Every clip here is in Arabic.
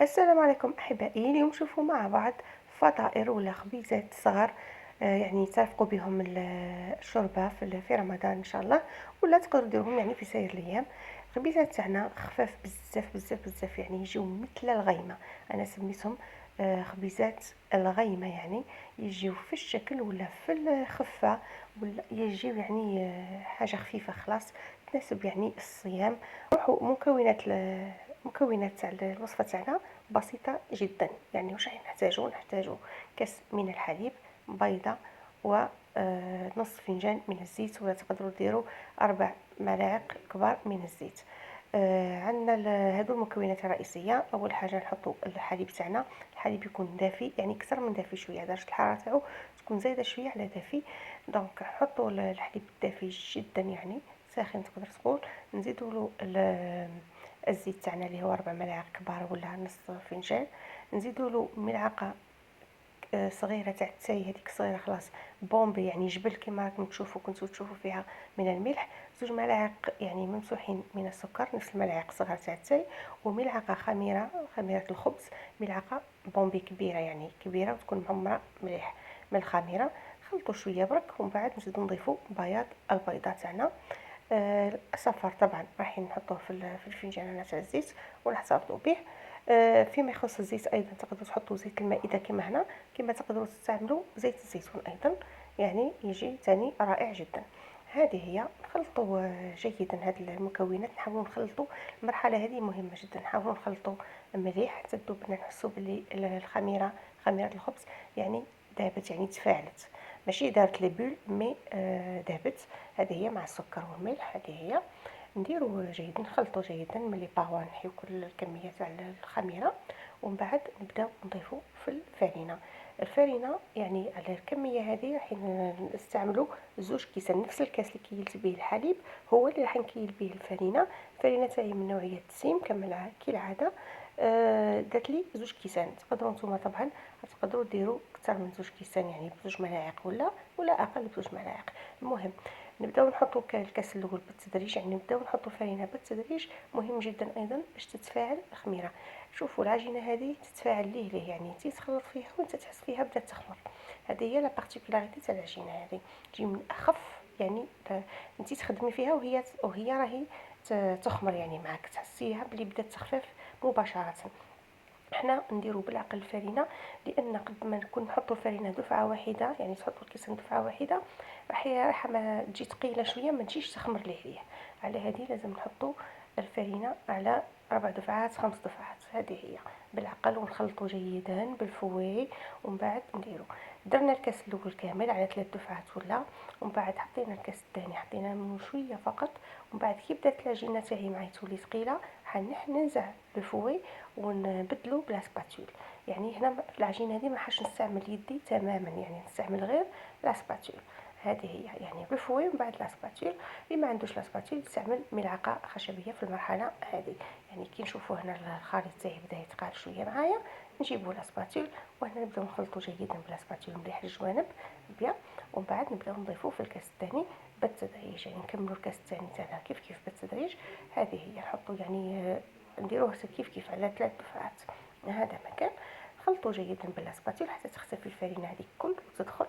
السلام عليكم أحبائي. اليوم نشوفوا مع بعض فطائر ولا خبيزات صغار، يعني ترافقوا بهم الشوربة في رمضان إن شاء الله، ولا تقدروا ديروهم يعني في سائر الأيام. الخبيزات تاعنا خفاف بزاف بزاف بزاف، يعني يجيو مثل الغيمة. أنا سميتهم خبيزات الغيمة، يعني يجيو في الشكل ولا في الخفة، ولا يجيو يعني حاجة خفيفة خلاص تناسب يعني الصيام. روحوا مكونات تاع الوصفة تاعنا بسيطة جدا. يعني واش راح نحتاجو كاس من الحليب، بيضة، و نص فنجان من الزيت، ولا تقدروا ديروا 4 ملاعق كبار من الزيت. عندنا هادو المكونات الرئيسيه. اول حاجه نحطوا الحليب تاعنا. الحليب يكون دافي، يعني اكثر من دافي شويه، درجه الحراره تاعو تكون زايده شويه على دافي. دونك نحطوا الحليب دافي جدا، يعني ساخن تقدر تقول. نزيدوا له الزيت تاعنا اللي هو 4 ملاعق كبار ولا نص فنجان. نزيدوا له ملعقه صغيره تاع التاي، هذيك صغيره خلاص، بومبي يعني جبل كما راكم كنتو تشوفوا فيها، من الملح. 2 ملاعق يعني ممسوحين من السكر، نفس الملاعق صغار تاع التاي. وملعقه خميره الخبز، ملعقه بومبي كبيره، يعني كبيره وتكون معمره مليح من الخميره. خلطوا شويه برك، ومن بعد نزيدو نضيفوا بياض البيضه تاعنا. الصفار طبعا راح نحطوه في الفنجان تاع الزيت ونحتفظوا به. فيما يخص الزيت ايضا تقدروا تحطوا زيت المائده كما هنا، كما تقدروا تستعملوا زيت الزيتون ايضا، يعني يجي ثاني رائع جدا. هذه هي. نخلطوا جيدا هذه المكونات، نحاولوا نخلطوا. المرحله هذه مهمه جدا، نحاولوا نخلطوا مليح حتى تذوب، نحسوا بلي خميره الخبز يعني دابت، يعني تفاعلت، ماشي دارت لي بول مي دابت. هذه هي مع السكر والملح. هذه هي. نديرو جيدا، نخلطو جيدا ملي باغوا، نحيو كل الكميه تاع الخميره، ومن بعد نبداو نضيفو في الفرينه. الفرينه يعني على الكميه هذه راح نستعملوا 2 كيسان. نفس الكاس اللي كيلت به الحليب هو اللي راح نكيل به الفرينه. الفرينه تاعي من نوعيه سيم كالعاده. دات لي 2 كيسان. تقدروا نتوما طبعا تقدروا ديروا اكثر من 2 كيسان، يعني ب2 ملاعق ولا اقل ب2 ملاعق. المهم نبداو نحطوا الكاس الاول بالتدريج، يعني نبداو نحطوا الفرينه بالتدريج. مهم جدا ايضا باش تتفاعل الخميره. شوفوا العجينه هذه تتفاعل ليه يعني تيتخلط فيها وانت تحس فيها بدات تخمر. هذه هي لا بارتيكولاريتي تاع العجينه هذه، تجي من اخف، يعني انت تخدمي فيها وهي راهي تخمر يعني معك، تحسيها بلي بدات تخفف مباشره. حنا نديرو بالعقل الفرينه، لان قد ما نكون نحطوا الفرينه دفعه واحده، يعني تحطوا الكيسان دفعه واحده، راح ما تجي ثقيله شويه، ما تجيش تخمر ليه. على هذه لازم نحطوا الفرينه على 4 دفعات 5 دفعات. هذه هي بالعقل، ونخلطوا جيدا بالفوي. ومن بعد نديرو، درنا الكاس الاول كامل على 3 دفعات ومن بعد حطينا الكاس الثاني، حطينا منه شويه فقط. ومن بعد كي بدات العجينه تاعي معايا تولي ثقيله، ننزع الفوي ونبدلو بلا سباتول. يعني هنا في العجينه هذه ما حاش نستعمل يدي تماما، يعني نستعمل غير لا سباتول. هذه هي يعني بالفوي ومن بعد لا سباتول. اللي ما عندوش لا سباتول يستعمل ملعقه خشبيه في المرحله هذه. يعني كي نشوفوا هنا الخليط تاعي بدا يتقال شويه معايا، نجيبوا لا سباتول، وهنا نبداو نخلطوا جيدا بلا سباتول مليح الجوانب بيان. ومن بعد نبداو نضيفوه في الكاس الثاني بالتدريج، يعني نكملوا الكاس الثاني تاعنا كيف بالتدريج. هذه هي. نحطوا يعني نديروه كيف على 3 دفعات. هذا مكان. خلطوا جيدا بالاسباتيل حتى تختفي الفرينه هذيك الكل وتدخل.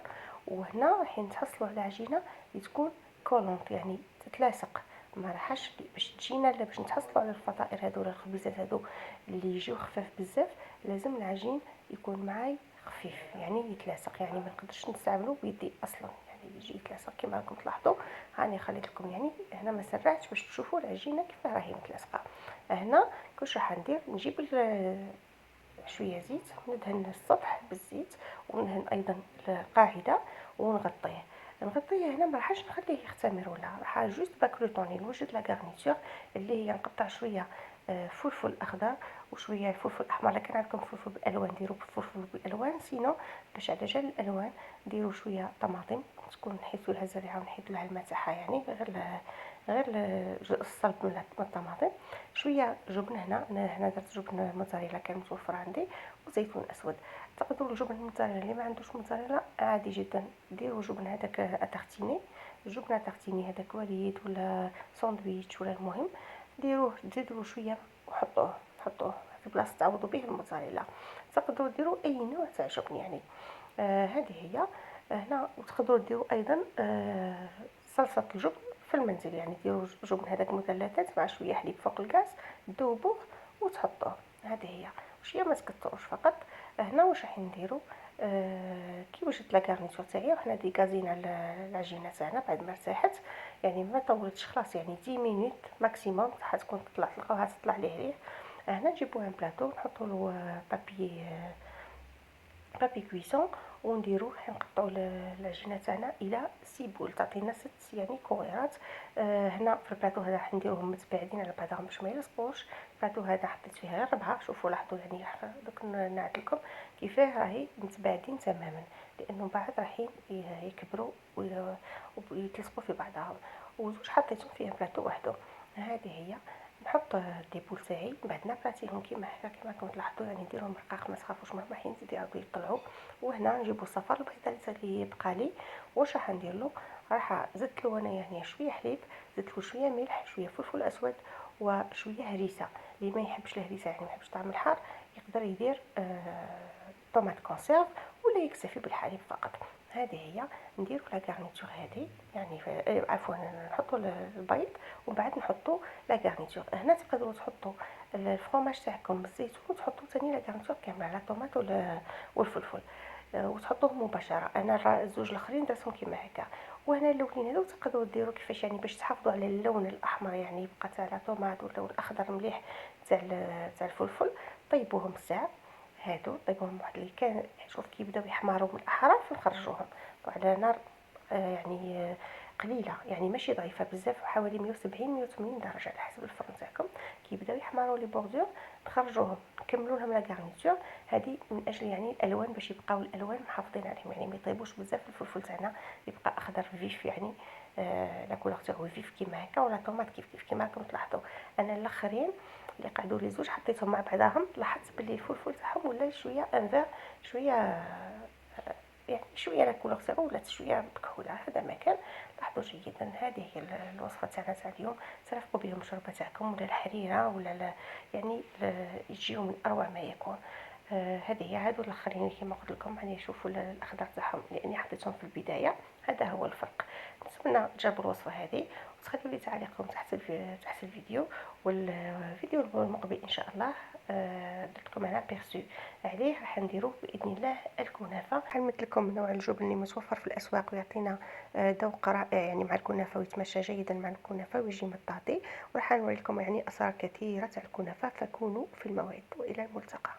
وهنا راح نتحصلوا على عجينه اللي تكون كولونت، يعني تتلاصق، ما راحش باش تجينا، لا باش نتحصلوا على الفطائر هذو ولا الخبيزات هذو اللي يجيو خفاف بزاف، لازم العجين يكون معاي خفيف، يعني يتلاصق، يعني ما نقدرش نستعملو بيدي اصلا، يعني يجي يتلاصق كما راكم تلاحظوا. هاني خليت لكم يعني هنا ما سرعتش باش تشوفوا العجينه كيف راهي متلاصقه. هنا كلش راح ندير، نجيب شويه زيت، ندهن السطح بالزيت، وندهن ايضا القاعده، نغطيه هنا. ما راحش نخليه يختمر، ولا راح جوست باكروتوني، نوجد لا غارنيتور اللي هي نقطع شويه فلفل اخضر وشويه فلفل احمر. لا كان عندكم فلفل بالالوان ديروا فلفل بالالوان، سينو باش على جال الالوان ديروا شويه طماطم، تكون نحيتوا لها الزريعه ونحيتوا لها الماء تاعها، يعني غير الصلب من الطماطم. شويه جبن، هنا درت جبن موتزاريلا كان متوفر عندي، وزيتون اسود. تقدروا الجبن الموتزاريلا اللي ما عندوش موتزاريلا عادي جدا ديروا جبن هذاك اتارتيني، جبن اتارتيني هذاك وليد ولا ساندويتش ولا المهم، ديروه تزيدوا شويه وحطوه بلاصه تعوضوا به الموتزاريلا. تقدروا ديروا اي نوع تعجبني يعني. هذه هي. هنا وتقدروا ديروا ايضا صلصه الجبن في المنزل، يعني ديروا جبن هذاك مثلثات مع شويه حليب فوق الكاس، ذوبوه وتحطوه. هذه هي. شويه ما تكثروش فقط. هنا واش راح نديروا؟ كي وجدت لا غارنيتور تاعي، وحنا ديكازينا العجينه تاعنا بعد ما ارتاحت، يعني ما طولتش خلاص، يعني 10 مينوت ماكسيموم راح تكون تلقاوها تطلع ليه ريح. هنا نجيبو ان بلاطو نحطوا له بابي كويسون، ونديرو نقطعوا العجينه تاعنا الى 6 بول تعطينا 6 يعني كويرات. هنا في البلاطو هذا راح نديروهم متباعدين على بعضهم باش ما يلصقوش. البلاطو هذا حطيت فيه غير 4، شوفوا لاحظوا يعني دوك نعد لكم كيفاه راهي متباعدين تماما، لانه بعد راح يكبروا ويتلصقوا في بعضهم. وزوج حطيتهم فيه بلاطو وحده. هذه هي. نحط دي بول تاعي بعد نبراتيهم كيما هكا كيما راكم تلاحظوا، يعني نديرهم رقاق ما تخافوش مهما حين يعاودوا يطلعوا. وهنا نجيبوا الصفار البيضاء اللي بقى لي. واش راح ندير له؟ راح زدت له انا يعني شويه حليب، زدت له شويه ملح، شويه فلفل اسود، وشويه هريسه. اللي ما يحبش الهريسه يعني ما يحبش طعم الحار يقدر يدير طوماط كونسيرف ولا يكتفي بالحليب فقط. هذه هي. نديروا لا غارنيتور هذه يعني عفوا نحطوا البيض ومن بعد نحطوا لا غارنيتور. هنا تقدروا تحطوا الفرomاج تاعكم بالزيتون وتحطوا ثاني لا غارنيتور كامل على الطوماط والفلفل وتحطوهم مباشره. انا الزوج الاخرين درتهم كيما هكا. وهنا اللونين هذو تقدروا ديروا كيفاش يعني باش تحافظوا على اللون الاحمر، يعني يبقى تاع الطوماط واللون الاخضر مليح تاع الفلفل. طيبوهم ساعه هادو، طيبوهم واحد اللي كان شوف كيبداو يحمروا من الاحراف نخرجوهم على نار يعني قليله، يعني ماشي ضعيفه بزاف، حوالي 170 180 درجه على حسب الفرن تاعكم. كيبداو يحمروا لي بوردور نخرجوهم نكملوا لهم لا غارنيتور. هذه من اجل يعني الالوان باش يبقاو الالوان محافظين عليهم، يعني ما يطيبوش بزاف. الفلفل تاعنا يبقى اخضر فيف يعني لا كولور تاعو فيف كيما هكا، ولا طوماط كيف كيف كيما راكم تلاحظوا. انا الاخرين اللي قعدوا لي زوج حطيتهم مع بعضهم، لاحظت باللي الفلفل تاعهم ولا شويه انفير، شويه يعني شويه لا كولور تاعو ولات شويه مكحوله. هذا ما كان. لاحظوا جيدا. هذه هي الوصفه تاعنا تاع اليوم. ترافقوا بهم الشوربه تاعكم ولا الحريره ولا يعني يجيو من اروع ما يكون. هذه هي. هادو الاخرين كما قلت لكم يعني شوفوا الاخضر تاعهم لاني حطيتهم في البدايه، هذا هو الفرق. نتمنى تجربوا الوصفه هذه وتخلوا لي تعليقكم تحت الفيديو. والفيديو المقبل ان شاء الله درت لكم انا بيرسو عليه راح نديرو باذن الله الكنافه. حنمت لكم نوع الجبن اللي متوفر في الاسواق ويعطينا ذوق رائع يعني مع الكنافه، ويتمشى جيدا مع الكنافه ويجي مطاطي. وراح نوري لكم يعني اسرار كثيره تاع الكنافه، فكونوا في الموعد والى الملتقى.